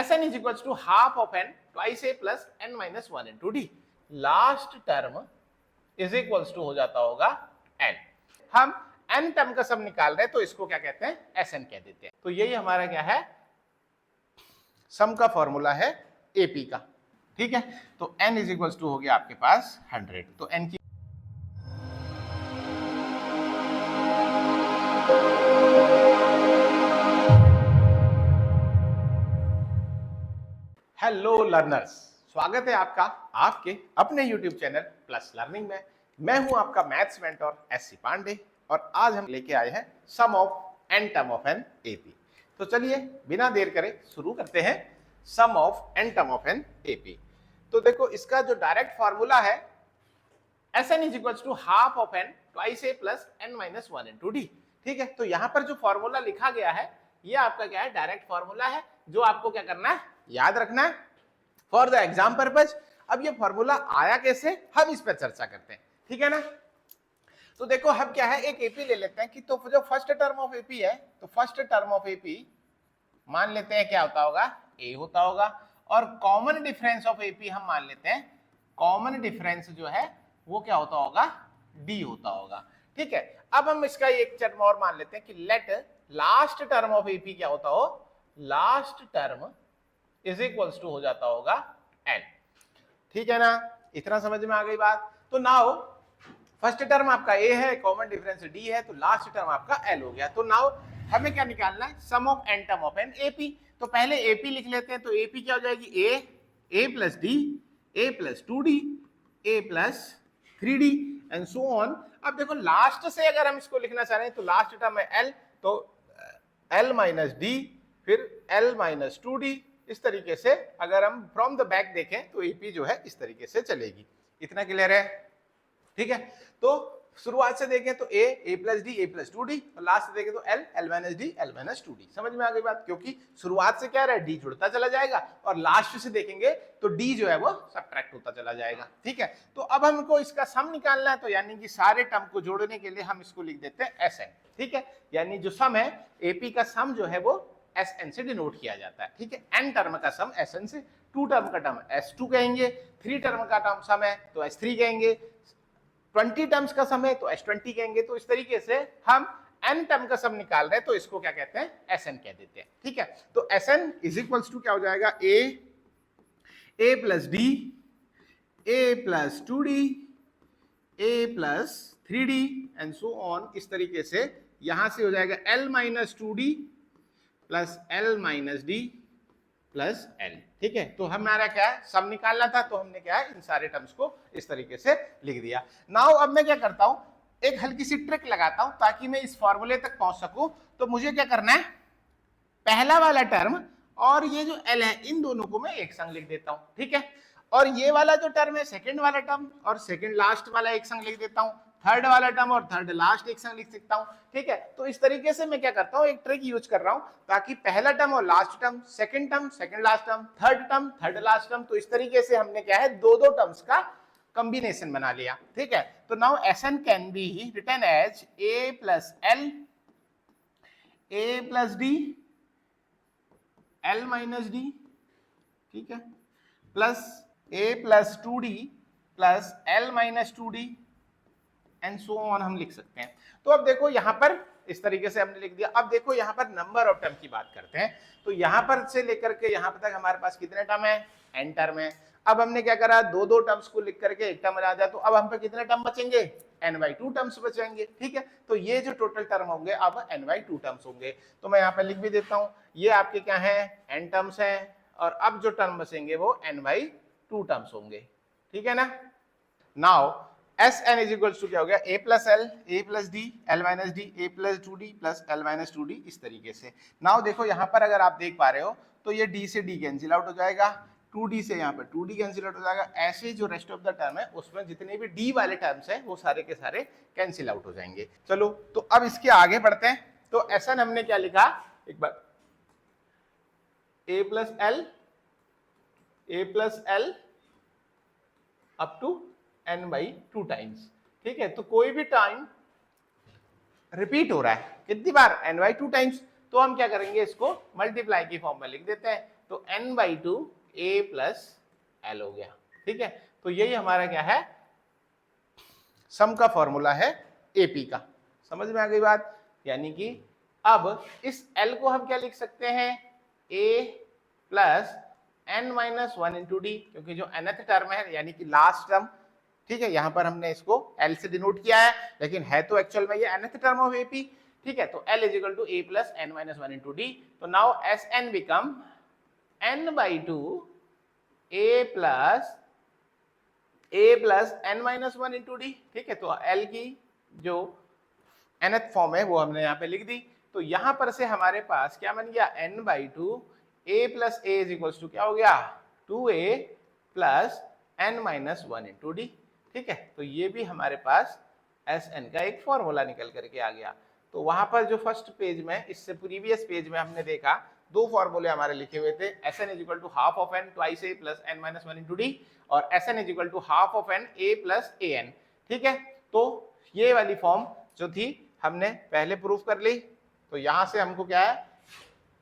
Sn is equal to half of n twice a plus n minus 1 into d। Last term is equal to हो जाता होगा n। हम n term का सम निकाल रहे हैं तो इसको क्या कहते हैं, Sn कह देते हैं। तो यही हमारा क्या है, सम का फॉर्मूला है AP का। ठीक है, तो n इज इक्वल टू हो गया आपके पास 100। तो n की हेलो लर्नर्स, स्वागत है आपका आपके अपने YouTube चैनल प्लस लर्निंग में। मैं हूं आपका मैथ्स मेंटर SC पांडे और आज हम लेके आए हैं sum of n term of n AP। तो चलिए बिना देर करे शुरू करते हैं sum of n term of n AP। तो देखो इसका जो डायरेक्ट फॉर्मूला है Sn is equal to half of n twice a plus n minus 1 into d। ठीक है, तो यहां पर जो फॉर्मूला लिखा गया है ये आपका क्या है, डायरेक्ट फॉर्मूला है जो आपको क्या करना है, याद रखना है फॉर द एग्जाम पर्पज। अब ये फॉर्मूला आया कैसे, हम इस पर चर्चा करते हैं। ठीक है ना, तो देखो हम क्या है, एक एपी ले लेते हैं कि तो जो फर्स्ट टर्म ऑफ एपी है, तो फर्स्ट टर्म ऑफ एपी मान लेते हैं क्या होता होगा, ए होता होगा। और कॉमन डिफरेंस ऑफ एपी हम मान लेते हैं, कॉमन डिफरेंस जो है वो क्या होता होगा, डी होता होगा। ठीक है, अब हम इसका एक टर्म और मान लेते हैं कि let last term of AP क्या होता हो, last term is equals to हो जाता होगा एल। ठीक है ना, इतना समझ में आ गई बात। तो नाउ फर्स्ट टर्म आपका ए है, कॉमन डिफरेंस डी है, तो लास्ट टर्म आपका एल हो गया। तो नाउ हमें क्या निकालना है, sum of n term of n AP. तो पहले एपी लिख लेते हैं, तो एपी क्या हो जाएगी, a plus D, A plus 2d, A plus 3d and so on. अब देखो लास्ट से अगर हम इसको लिखना चाह रहे हैं तो लास्ट टर्म है एल, तो एल माइनस डी, फिर एल माइनस 2d। इस तरीके से अगर हम फ्रॉम द बैक देखें तो एपी जो है इस तरीके से चलेगी। इतना क्लियर है? ठीक है, तो शुरुआत से देखें तो ए प्लस डी, ए प्लस 2d, और लास्ट से देखें तो L minus D, L minus 2d। समझ में आ गई बात, क्योंकि शुरुआत से क्या रहा है, डी जुड़ता चला जाएगा और लास्ट से देखेंगे तो डी जो है वो सबट्रैक्ट होता चला जाएगा। ठीक है, तो अब हमको इसका सम निकालना है, तो यानी कि सारे टर्म को जोड़ने के लिए हम इसको लिख देते हैं Sn। ठीक है, यानी जो सम है एपी का सम जो है वो Sn से डिनोट किया जाता है। ठीक है, n टर्म का सम Sn से, 2 टर्म का टर्म S2 कहेंगे, 3 टर्म का टर्म सम है तो S3 कहेंगे, 20 टर्म्स का सम है तो S20 कहेंगे। तो इस तरीके से हम n टर्म का सम निकाल रहे हैं तो इसको क्या कहते हैं, Sn कह देते हैं। ठीक है, तो Sn इज इक्वल्स टू क्या हो जाएगा, A plus D, A plus 2d, A plus 3d and so on. इस तरीके से यहां से हो जाएगा l minus 2d plus l minus D plus l। ठीक है, तो हमारा क्या है, सम निकालना था, तो हमने क्या है, इन सारे टर्म्स को इस तरीके से लिख दिया। नाउ अब मैं क्या करता हूं, एक हल्की सी ट्रिक लगाता हूं ताकि मैं इस फॉर्मूले तक पहुंच सकूं। तो मुझे क्या करना है, पहला वाला टर्म और ये जो l है इन दोनों को मैं एक संग लिख देता हूं। ठीक है, और ये वाला जो टर्म है सेकंड वाला टर्म और सेकंड लास्ट वाला एक संग लिख देता हूं, थर्ड वाला टर्म और थर्ड लास्ट एक संग लिख सकता हूं। ठीक है, तो इस तरीके से मैं क्या करता हूं, एक ट्रिक यूज कर रहा हूं ताकि पहला टर्म और last term, second last term, third last term, तो इस तरीके से हमने क्या है, दो टर्म्स का कॉम्बिनेशन बना लिया। ठीक है, तो now Sn can be written as a plus l, a plus d, l minus d, ठीक है, plus a plus 2d plus l minus 2d and so on हम लिख सकते हैं। तो अब देखो यहां पर इस तरीके से हमने लिख दिया। अब देखो यहां पर नंबर ऑफ टर्म की बात करते हैं, तो यहां पर से लेकर के यहां तक हमारे पास कितने टर्म है, n टर्म है। अब हमने क्या करा, दो टर्म्स को लिख करके एक टर्म आ जाए, तो अब हम पे कितने टर्म बचेंगे, n/2 टर्म्स बचेंगे। ठीक है, तो ये जो टोटल टर्म होंगे अब n/2 टर्म्स होंगे। तो मैं यहाँ पे लिख भी देता हूँ, ये आपके क्या है, n टर्म्स है, और अब जो टर्म बचेंगे वो n/2 टर्म्स होंगे। ठीक है ना, now Sn is equal to क्या हो गया, a plus l, a plus d, l minus d, a plus 2d plus l minus 2d। इस तरीके से नाउ देखो यहाँ पर अगर आप देख पा रहे हो तो ये d से d कैंसिल आउट हो जाएगा, 2d से यहाँ पर 2d कैंसिल आउट हो जाएगा। ऐसे जो रेस्ट ऑफ द टर्म है उसमें जितने भी d वाले टर्म्स हैं वो सारे के सारे कैंसिल आउट हो जाएंगे। चलो तो अब इसके आगे बढ़ते हैं। तो Sn हमने क्या लिखा, एक बार a plus l up to n/2 times. ठीक है, तो कोई भी टाइम रिपीट हो रहा है कितनी बार, n/2 टाइम्स, तो हम क्या करेंगे, इसको मल्टीप्लाई की फॉर्म में लिख देते हैं। तो n/2 a प्लस l हो गया। ठीक है, तो यही हमारा क्या है, सम का फॉर्मूला है एपी का। समझ में आ गई बात? यानी कि अब इस l को हम क्या लिख सकते हैं, a plus n-1 into D, क्योंकि जो nth टर्म है यानी कि लास्ट टर्म, ठीक है, यहां पर हमने इसको l से डिनोट किया है, लेकिन है तो एक्चुअल में ये nth टर्म ऑफ एपी। ठीक है, तो l is equal to a plus n-1 into D. तो now Sn become n/2 a plus n-1 into D. ठीक है, तो l की जो nth फॉर्म है वो हमने यहाँ पे लिख दी। तो यहां पर से हमारे पास क्या बन गया, n/2 a plus a is equal to क्या हो गया, 2a plus n-1 into D. ठीक है, तो ये भी हमारे पास Sn का एक फॉर्मूला निकल करके आ गया। तो वहां पर जो फर्स्ट पेज में, इससे प्रीवियस पेज में हमने देखा दो फॉर्मूले हमारे लिखे हुए थे, Sn is equal to half of n twice a plus n-1 into d, और Sn is equal to half of n a plus an। ठीक है, तो ये वाली फॉर्म जो थी हमने पहले प्रूफ कर ली। तो यहां से हमको क्या है,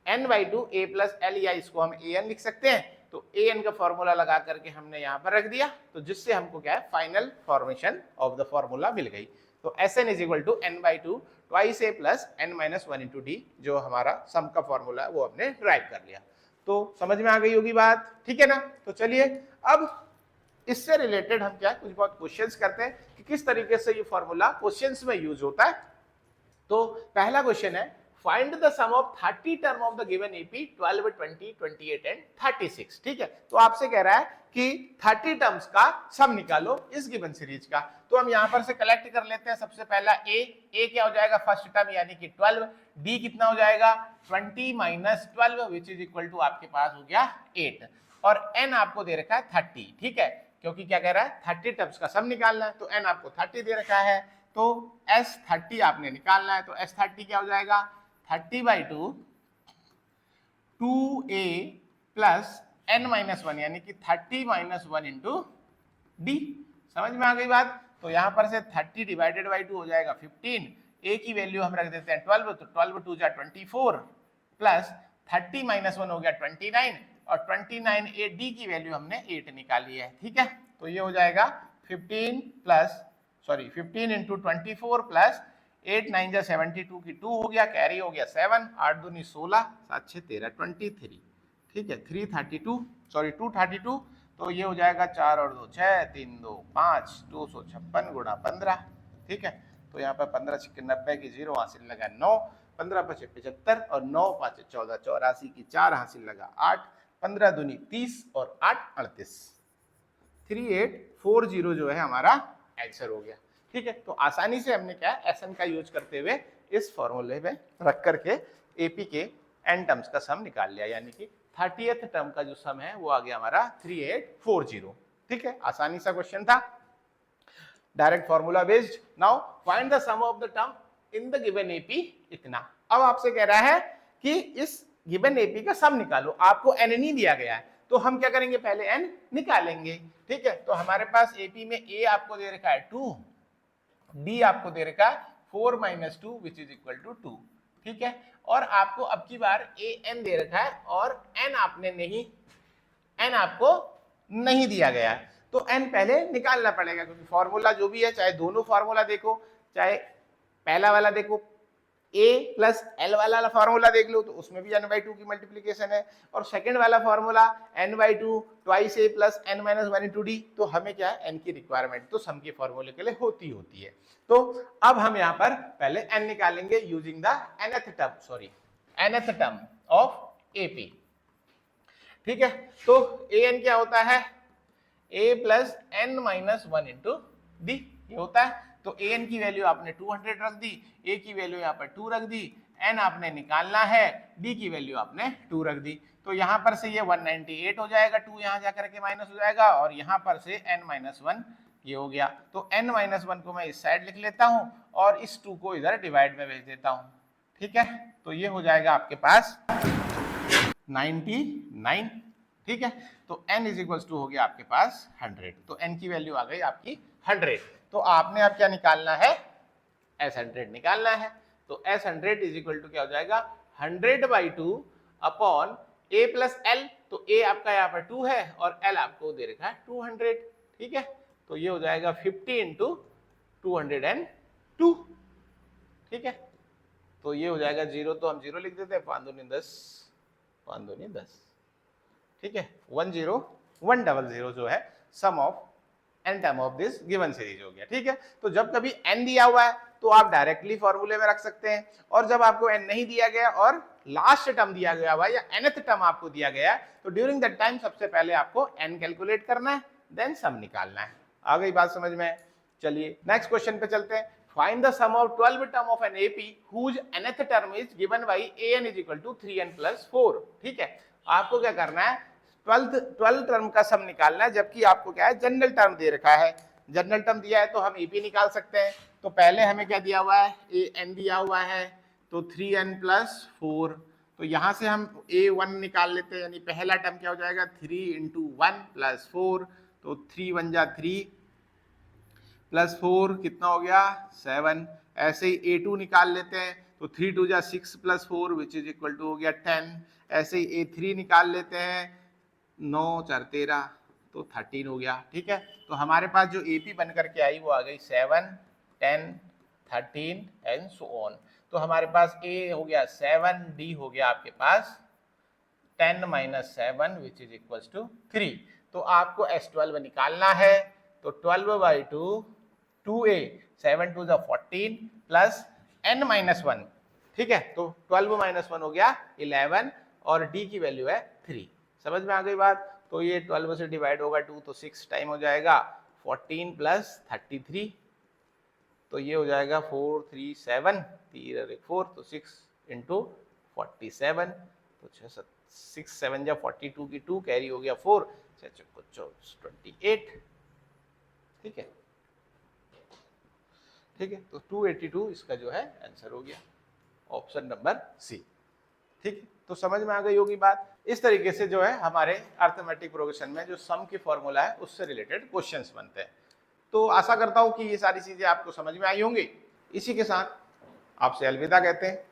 n/2 a प्लस l, या इसको हम an लिख सकते हैं। तो an का फॉर्मूला लगा करके हमने यहाँ पर रख दिया, तो जिससे हमको क्या है, final formation of the formula मिल गई। तो Sn is equal to n/2 twice a plus n-1 into D, जो हमारा सम का फॉर्मूला है वो हमने ड्राइव कर लिया। तो समझ में आ गई होगी बात, ठीक है ना? तो चलिए अब इससे रिलेटेड हम क्या कुछ बहुत क्वेश्चंस करते हैं कि किस तरीके से ये फॉर्मूला क्वेश्चंस में यूज होता है। तो पहला क्वेश्चन है, find the sum of 30 term of the given AP 12, 20, 28 and 36। ठीक है, तो आपसे कह रहा है कि 30 टर्म्स का सम निकालो इस गिवन सीरीज का। तो हम यहां पर से कलेक्ट कर लेते हैं। सबसे पहला a क्या हो जाएगा, फर्स्ट टर्म यानी कि 12, d कितना हो जाएगा 20 minus 12 which is equal to आपके पास हो गया 8, और n आपको दे रखा है 30। ठीक है, क्योंकि क्या कह रहा है 30 टर्म्स का सम निकालना है, तो n आपको 30 दे रखा है, तो S30 आपने निकालना है। तो S30 क्या हो जाएगा, 30/2 2a प्लस n-1 यानी कि 30-1 इंटू डी। समझ में आ गई बात? तो यहां पर से 30 डिवाइडेड बाई 2 हो जाएगा 15, a की वैल्यू हम रख देते हैं 12, तो 12 2 जा 24 प्लस 30-1 हो गया 29, और 29 a d की वैल्यू हमने 8 निकाली है। ठीक है, तो ये हो जाएगा 15 इंटू 24 प्लस 8 9 जा 72 की 2 हो गया, कैरी हो गया 7, 8 दूनी 16, 7 6 13 23। ठीक है, 232, तो ये हो जाएगा 4 और 2 6, 3 2 5, 256 गुणा 15। ठीक है, तो यहाँ पर 15 6 90 की 0 हासिल लगा 9, 15 5 75, और 9 5 14 84 की 4 हासिल लगा 8, 15 दूनी 30 और 8 38, 3840 जो है हमारा आंसर हो गया। ठीक है, तो आसानी से हमने क्या Sn का यूज करते हुए इस फॉर्मूले में रख करके एपी के n टर्म्स का सम निकाल लिया, यानी कि 30th टर्म का जो सम है वो आ गया हमारा 3840। ठीक है, आसानी सा क्वेश्चन था, direct formula based. Now find the sum of the term in the given AP इतना। अब आपसे कह रहा है कि इस गिवन एपी का सम निकालो, आपको n नहीं दिया गया है, तो हम क्या करेंगे, पहले n निकालेंगे। ठीक है, तो हमारे पास एपी में a आपको दे रखा है 2, d आपको दे रखा है 4 minus 2 which is equal to 2। ठीक है, और आपको अब की बार an दे रखा है और n आपको नहीं दिया गया है, तो n पहले निकालना पड़ेगा, क्योंकि फॉर्मूला जो भी है, चाहे दोनों फॉर्मूला देखो, चाहे पहला वाला देखो a प्लस l वाला फॉर्मूला देख लो, तो उसमें भी n/2 की मल्टीप्लीकेशन है, और सेकंड वाला formula n/2 twice a plus n-1 into D. तो हमें क्या है, n की रिक्वायरमेंट तो सम के फॉर्मूले के लिए होती है। तो अब हम यहाँ पर पहले n निकालेंगे using the nth term of AP। ठीक है, तो an क्या होता है, a plus n-1 into D ये होता है। तो an की वैल्यू आपने 200 रख दी, a की वैल्यू यहाँ पर 2 रख दी, n आपने निकालना है, d की वैल्यू आपने 2 रख दी। तो यहाँ पर से ये 198 हो जाएगा, 2 यहाँ जाकर के माइनस हो जाएगा, और यहाँ पर से n-1 ये हो गया। तो n-1 को मैं इस साइड लिख लेता हूँ और इस 2 को इधर डिवाइड में भेज देता हूँ। ठीक है, तो ये हो जाएगा आपके पास 99। ठीक है, तो n इज इक्वल टू हो गया आपके पास 100, तो n की वैल्यू आ गई आपकी 100। तो आपने अब क्या निकालना है, S100 निकालना है। तो S100 इज इक्वल टू क्या हो जाएगा, 100/2 अपॉन a प्लस एल, तो a आपका यहाँ पर 2 है और l आपको दे रखा है 200, ठीक है। तो ये हो जाएगा 50 इंटू 202, ठीक है। तो ये हो जाएगा 0, तो हम 0 लिख देते हैं, 5 दूनी 10, 5 दूनी 10, ठीक है। 10100 जो है sum of n term of this given series हो गया, ठीक है। तो जब कभी n दिया हुआ है तो आप डायरेक्टली फॉर्मूले में रख सकते हैं, और जब आपको n नहीं दिया गया और लास्ट टर्म दिया गया हुआ या nth टर्म आपको दिया गया है, तो ड्यूरिंग दैट टाइम सबसे पहले आपको n कैलकुलेट करना है, देन सम निकालना है। आ गई बात समझ में? चलिए नेक्स्ट क्वेश्चन पे चलते हैं। Find the sum of 12 term of an AP whose nth term is given by an is equal to 3n plus 4, ठीक है। आपको क्या करना है, 12 टर्म का सम निकालना है, जबकि आपको क्या है, जनरल टर्म दे रखा है। जनरल टर्म दिया है तो हम AP निकाल सकते हैं। तो पहले हमें क्या दिया हुआ है, an दिया हुआ है, तो 3n plus 4, तो यहां से हम a1 निकाल लेते हैं, यानी पहला टर्म क्या हो जाएगा, 3 इंटू 1 प्लस 4, तो 3 1 जा 3 प्लस 4 कितना हो गया, 7। ऐसे ही a2 निकाल लेते हैं, तो 3 2 जा 6 plus 4 which is equal to हो गया 10। ऐसे ही a3 निकाल लेते हैं, 9 4 13, तो 13 हो गया, ठीक है। तो हमारे पास जो AP बन करके आई वो आ गई 7 10 13 एंड सो ऑन। तो हमारे पास A हो गया 7, D हो गया आपके पास 10 minus 7 which is equal to 3। तो आपको S12 निकालना है, तो 12/2 2A, 7 2 14 प्लस n माइनस 1, ठीक है। तो 12 माइनस 1 हो गया 11 और D की वैल्यू है 3। समझ में आ गई बात? तो ये 12 से डिवाइड होगा 2, तो 6 टाइम हो जाएगा 14 प्लस 33, तो ये हो जाएगा 4 3 7, 3 और 1 4, तो 6 इंटू 47, तो 6 7 जा 42 की 2 कैरी हो गया 4, 28, ठीक है, ठीक है। तो 282 इसका जो है आंसर हो गया, ऑप्शन नंबर सी, ठीक है। तो समझ में आ गई होगी बात। इस तरीके से जो है हमारे अर्थमेटिक प्रोग्रेशन में जो सम की फॉर्मूला है उससे रिलेटेड क्वेश्चंस बनते हैं। तो आशा करता हूं कि ये सारी चीजें आपको समझ में आई होंगी। इसी के साथ आपसे अलविदा कहते हैं।